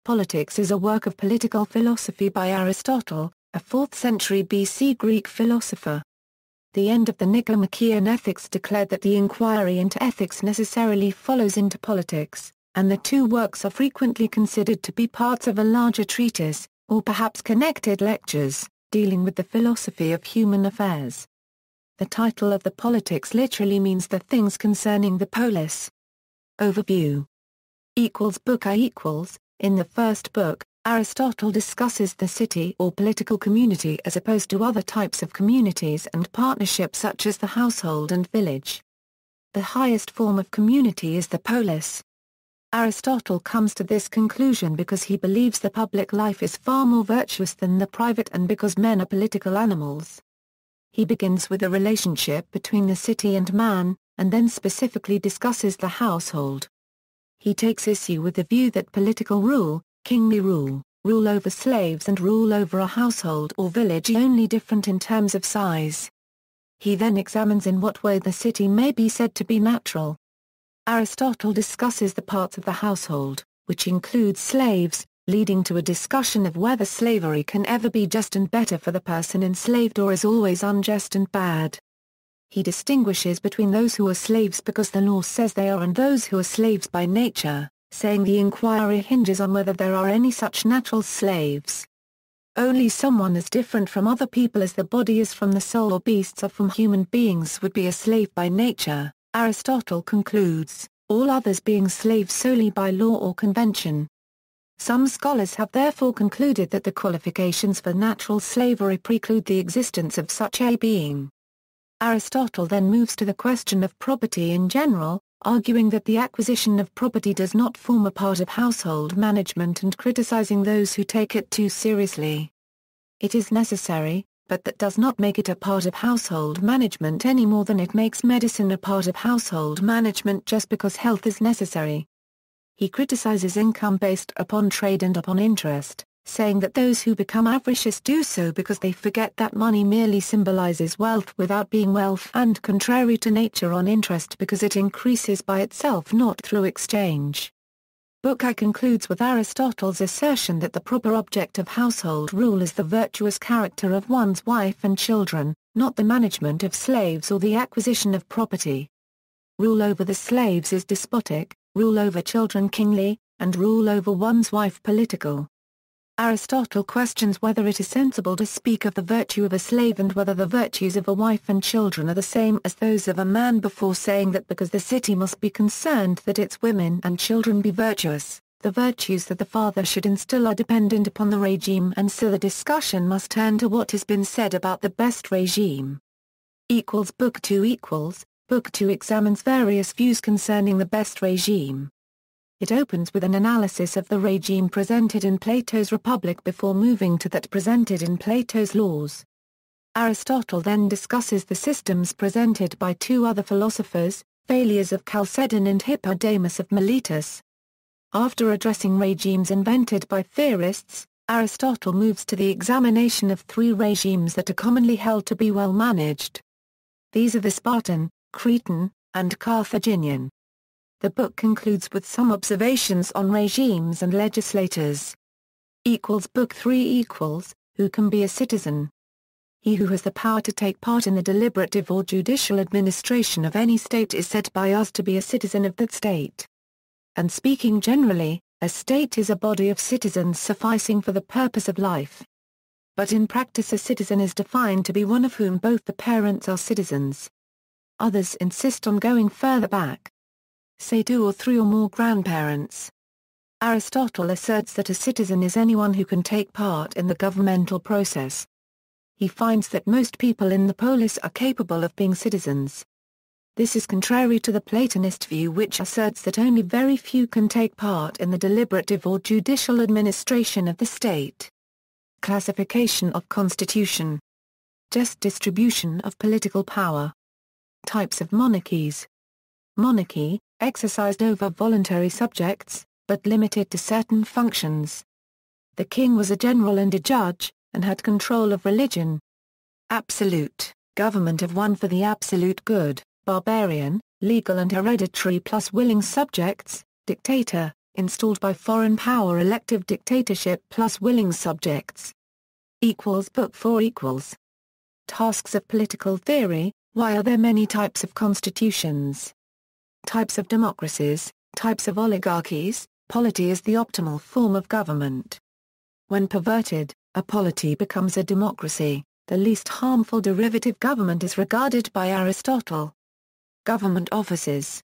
Politics is a work of political philosophy by Aristotle, a 4th century BC Greek philosopher. The end of the Nicomachean Ethics declared that the inquiry into ethics necessarily follows into politics, and the two works are frequently considered to be parts of a larger treatise, or perhaps connected lectures, dealing with the philosophy of human affairs. The title of the Politics literally means the things concerning the polis. Overview. Book I. In the first book, Aristotle discusses the city or political community as opposed to other types of communities and partnerships such as the household and village. The highest form of community is the polis. Aristotle comes to this conclusion because he believes the public life is far more virtuous than the private and because men are political animals. He begins with the relationship between the city and man, and then specifically discusses the household. He takes issue with the view that political rule, kingly rule, rule over slaves and rule over a household or village are only different in terms of size. He then examines in what way the city may be said to be natural. Aristotle discusses the parts of the household, which includes slaves, leading to a discussion of whether slavery can ever be just and better for the person enslaved or is always unjust and bad. He distinguishes between those who are slaves because the law says they are and those who are slaves by nature, saying the inquiry hinges on whether there are any such natural slaves. Only someone as different from other people as the body is from the soul or beasts are from human beings would be a slave by nature, Aristotle concludes, all others being slaves solely by law or convention. Some scholars have therefore concluded that the qualifications for natural slavery preclude the existence of such a being. Aristotle then moves to the question of property in general, arguing that the acquisition of property does not form a part of household management and criticizing those who take it too seriously. It is necessary, but that does not make it a part of household management any more than it makes medicine a part of household management just because health is necessary. He criticizes income based upon trade and upon interest, saying that those who become avaricious do so because they forget that money merely symbolizes wealth without being wealth and contrary to nature on interest because it increases by itself not through exchange. Book I concludes with Aristotle's assertion that the proper object of household rule is the virtuous character of one's wife and children, not the management of slaves or the acquisition of property. Rule over the slaves is despotic, rule over children kingly, and rule over one's wife political. Aristotle questions whether it is sensible to speak of the virtue of a slave and whether the virtues of a wife and children are the same as those of a man before saying that because the city must be concerned that its women and children be virtuous, the virtues that the father should instill are dependent upon the regime and so the discussion must turn to what has been said about the best regime. Book 2 Book 2 examines various views concerning the best regime. It opens with an analysis of the regime presented in Plato's Republic before moving to that presented in Plato's Laws. Aristotle then discusses the systems presented by two other philosophers, Thales of Chalcedon and Hippodamus of Miletus. After addressing regimes invented by theorists, Aristotle moves to the examination of three regimes that are commonly held to be well managed. These are the Spartan, Cretan, and Carthaginian. The book concludes with some observations on regimes and legislators. Book 3 Who can be a citizen? He who has the power to take part in the deliberative or judicial administration of any state is said by us to be a citizen of that state. And speaking generally, a state is a body of citizens sufficing for the purpose of life. But in practice a citizen is defined to be one of whom both the parents are citizens. Others insist on going further back. Say 2 or 3 or more grandparents. Aristotle asserts that a citizen is anyone who can take part in the governmental process. He finds that most people in the polis are capable of being citizens. This is contrary to the Platonist view which asserts that only very few can take part in the deliberative or judicial administration of the state. Classification of constitution. Just distribution of political power. Types of monarchies. Monarchy, exercised over voluntary subjects, but limited to certain functions. The king was a general and a judge, and had control of religion. Absolute, government of one for the absolute good, barbarian, legal and hereditary plus willing subjects, dictator, installed by foreign power elective dictatorship plus willing subjects. Book 4 equals. Tasks of political theory. Why are there many types of constitutions? Types of democracies, types of oligarchies. Polity is the optimal form of government. When perverted, a polity becomes a democracy. The least harmful derivative government is regarded by Aristotle. Government offices.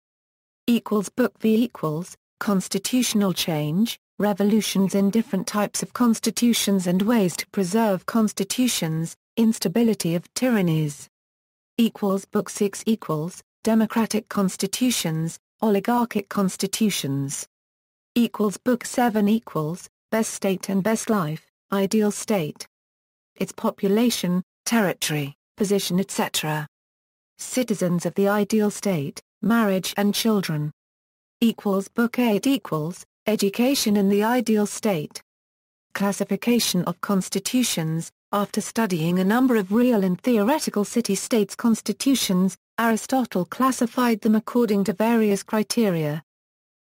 Book V equals. Constitutional change, revolutions in different types of constitutions and ways to preserve constitutions, instability of tyrannies. Book 6 equals. Democratic constitutions, oligarchic constitutions. Book 7 equals. Best state and best life, ideal state. Its population, territory, position etc. Citizens of the ideal state, marriage and children. Book 8 equals. Education in the ideal state. Classification of constitutions. After studying a number of real and theoretical city-states constitutions, Aristotle classified them according to various criteria.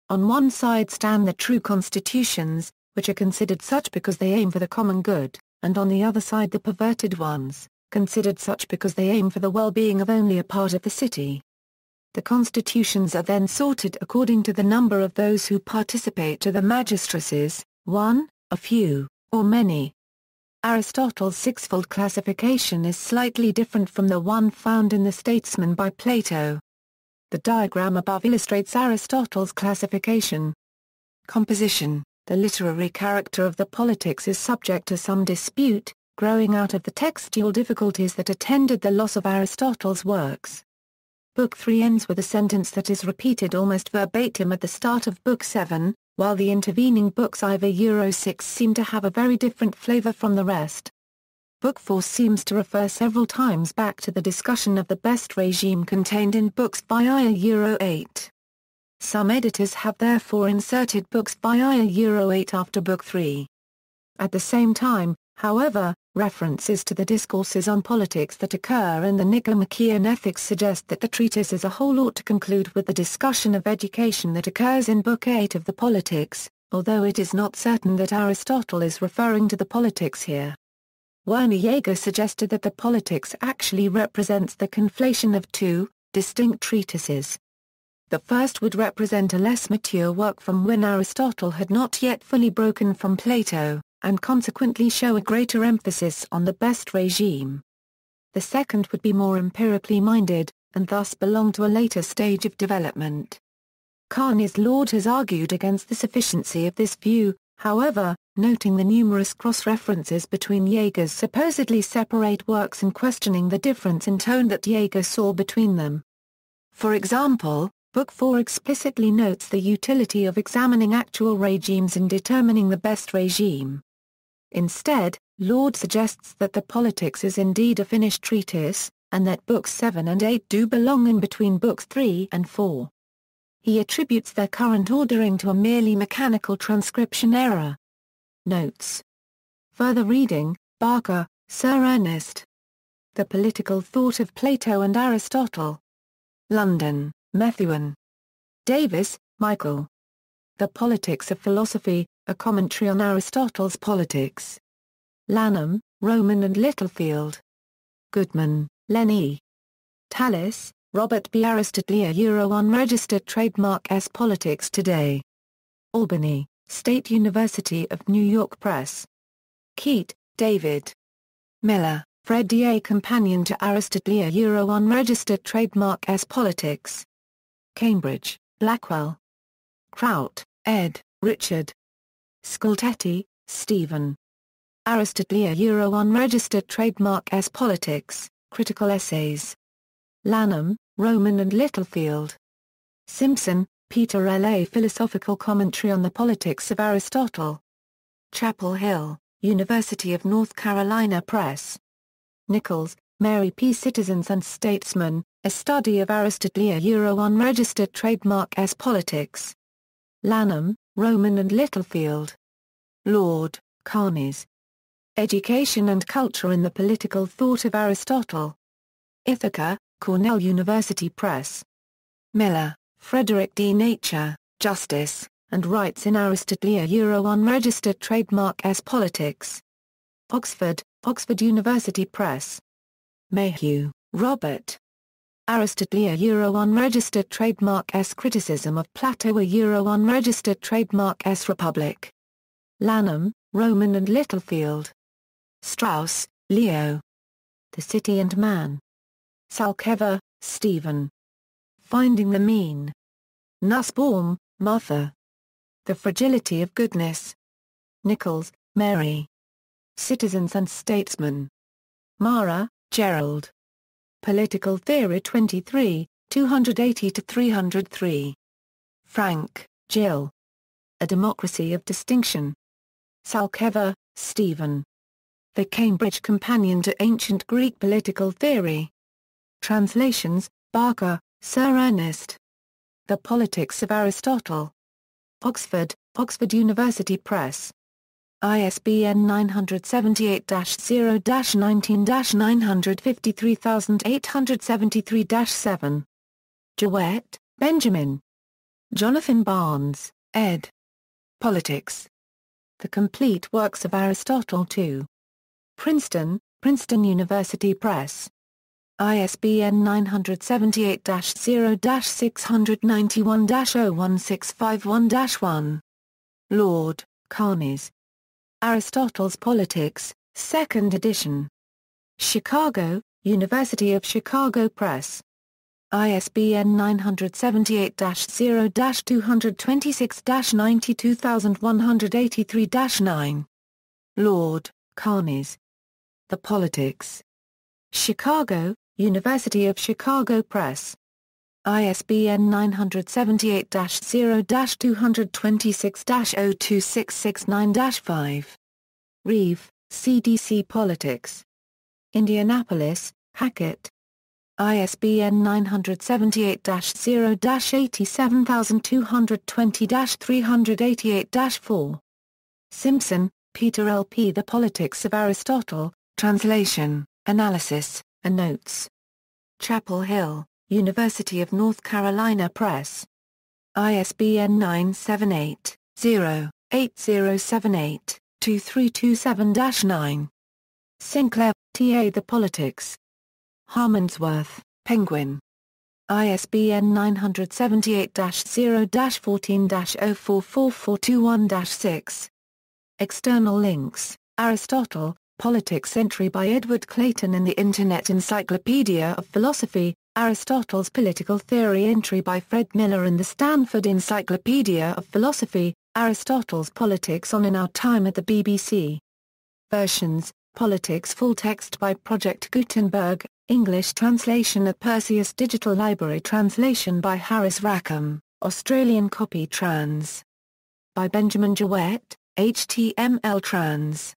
On one side stand the true constitutions, which are considered such because they aim for the common good, and on the other side the perverted ones, considered such because they aim for the well-being of only a part of the city. The constitutions are then sorted according to the number of those who participate to the magistracies, one, a few, or many. Aristotle's sixfold classification is slightly different from the one found in the Statesman by Plato. The diagram above illustrates Aristotle's classification. Composition. The literary character of the Politics is subject to some dispute, growing out of the textual difficulties that attended the loss of Aristotle's works. Book 3 ends with a sentence that is repeated almost verbatim at the start of Book 7, while the intervening books over 6 seem to have a very different flavor from the rest. Book 4 seems to refer several times back to the discussion of the best regime contained in books via 8. Some editors have therefore inserted books via 8 after Book 3. At the same time, however, references to the discourses on politics that occur in the Nicomachean Ethics suggest that the treatise as a whole ought to conclude with the discussion of education that occurs in Book 8 of the Politics, although it is not certain that Aristotle is referring to the Politics here. Werner Jaeger suggested that the Politics actually represents the conflation of two distinct treatises. The first would represent a less mature work from when Aristotle had not yet fully broken from Plato, and consequently show a greater emphasis on the best regime. The second would be more empirically minded, and thus belong to a later stage of development. Carney's Lord has argued against the sufficiency of this view, however, noting the numerous cross-references between Jaeger's supposedly separate works and questioning the difference in tone that Jaeger saw between them. For example, Book 4 explicitly notes the utility of examining actual regimes in determining the best regime. Instead, Lord suggests that the Politics is indeed a finished treatise, and that Books 7 and 8 do belong in between Books 3 and 4. He attributes their current ordering to a merely mechanical transcription error. Notes. Further reading, Barker, Sir Ernest. The Political Thought of Plato and Aristotle. London, Methuen. Davis, Michael. The Politics of Philosophy, a Commentary on Aristotle's Politics. Lanham, Rowman and Littlefield. Goodman, Lenny. Tallis, Robert B. Aristotle unregistered trademark S. Politics Today. Albany, State University of New York Press. Keat, David. Miller, Fred D. A Companion to Aristotle unregistered trademark S. Politics. Cambridge, Blackwell. Kraut, Ed, Richard. Scoltetti, Stephen. Aristotle unregistered trademark S. Politics, Critical Essays. Lanham, Rowman and Littlefield. Simpson, Peter L. A Philosophical Commentary on the Politics of Aristotle. Chapel Hill, University of North Carolina Press. Nichols, Mary P. Citizens and Statesmen, A Study of Aristotle unregistered trademark S. Politics. Lanham, Rowman and Littlefield. Lord, Carneys. Education and Culture in the Political Thought of Aristotle. Ithaca, Cornell University Press. Miller, Frederick D. Nature, Justice, and writes in Aristotle Euro unregistered trademark S Politics. Oxford, Oxford University Press. Mayhew, Robert. Aristotle Euro unregistered trademark S Criticism of Plato Euro unregistered trademark S Republic. Lanham, Rowman and Littlefield. Strauss, Leo. The City and Man. Salkeva, Stephen. Finding the Mean. Nussbaum, Martha. The Fragility of Goodness. Nichols, Mary. Citizens and Statesmen. Mara, Gerald. Political Theory 23, 280-303. Frank, Jill. A Democracy of Distinction. Salkeva, Stephen. The Cambridge Companion to Ancient Greek Political Theory. Translations, Barker, Sir Ernest. The Politics of Aristotle. Oxford, Oxford University Press. ISBN 978-0-19-953873-7. Jowett, Benjamin. Jonathan Barnes, ed. Politics. The Complete Works of Aristotle 2. Princeton, Princeton University Press. ISBN 978-0-691-01651-1. Lord, Carnes. Aristotle's Politics, 2nd edition. Chicago, University of Chicago Press. ISBN 978-0-226-92183-9. Lord, Carnes. The Politics. Chicago, University of Chicago Press. ISBN 978-0-226-02669-5. Reeve, CDC Politics. Indianapolis, Hackett. ISBN 978-87220-388-4. Simpson, Peter L. P. The Politics of Aristotle, Translation, Analysis, and Notes. Chapel Hill, University of North Carolina Press. ISBN 978-0-8078-2327-9. Sinclair, T.A. The Politics. Harmondsworth, Penguin. ISBN 978-0-14-044421-6. External links, Aristotle, Politics entry by Edward Clayton in the Internet Encyclopedia of Philosophy, Aristotle's Political Theory entry by Fred Miller in the Stanford Encyclopedia of Philosophy, Aristotle's Politics on In Our Time at the BBC. Versions, Politics full text by Project Gutenberg, English translation at Perseus Digital Library translation by Harris Rackham, Australian copy trans. By Benjamin Jowett, HTML trans.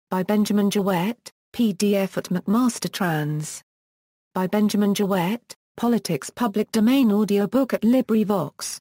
By Benjamin Jowett, PDF at McMaster trans. By Benjamin Jowett, Politics public domain audiobook at LibriVox.